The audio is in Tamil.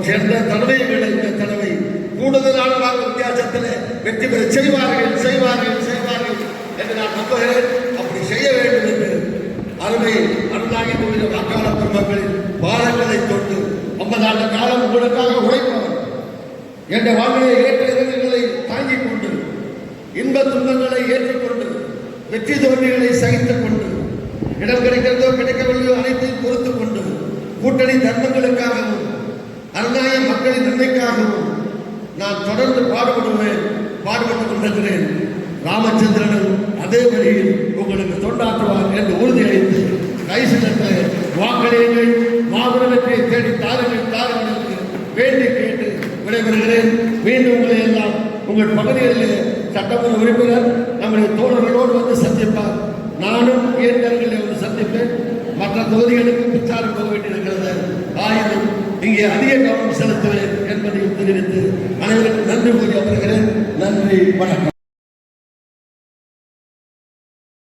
சென்ற தடவை விட இந்த தடவை கூடுதலான வித்தியாசத்தில் வெற்றி பெற செய்வார்கள் செய்வார்கள் செய்வார்கள் என்று நான் நம்புகிறேன். அப்படி செய்ய வேண்டும் என்று அருமை அருளாகி வாக்காளர் பெருமக்களின் பாதங்களை தொட்டு 50 ஆண்டு காலம் உங்களுக்காக உழைப்பவர் என்ற வாழ்க்கையை ஏற்ற இறங்குகளை தாங்கிக் கொண்டு இன்ப துன்பங்களை ஏற்றுக்கொண்டு வெற்றி தோல்விகளை சகித்துக் கொண்டு இடம் கிடைக்கிறதோ கிடைக்கவில்லையோ அனைத்தையும் பொறுத்துக் கொண்டு கூட்டணி தர்மங்களுக்காகவும் அருணாய மக்களின் நன்மைக்காகவும் நான் தொடர்ந்து பாடுபட்டுக் கொண்டிருக்கிறேன். ராமச்சந்திரனும் அதே வழியில் உங்களுக்கு தொண்டாற்றுவார் என்று உறுதியளித்து கைசிலத்தில் வாக்களியுங்கள், மாபெரும் வெற்றியை தேடி தாருங்கள் தாருங்கள் என்று வேண்டி கேட்டு விடைபெறுகிறேன். மீண்டும் உங்களை எல்லாம் உங்கள் பகுதிகளில் சட்டமன்ற உறுப்பினர் நம்முடைய தோழர்களோடு வந்து சந்திப்பார். நானும் இயற்கைகளில் வந்து சந்திப்பேன். மற்ற தொகுதிகளுக்கு பிரச்சாரம் போக வேண்டியிருக்கிறது. ஆயினும் இங்கே அதிக கவனம் செலுத்துவேன் என்பதையும் தெரிவித்து அனைவருக்கும் நன்றி கூறி அமர்கிறேன். நன்றி, வணக்கம்.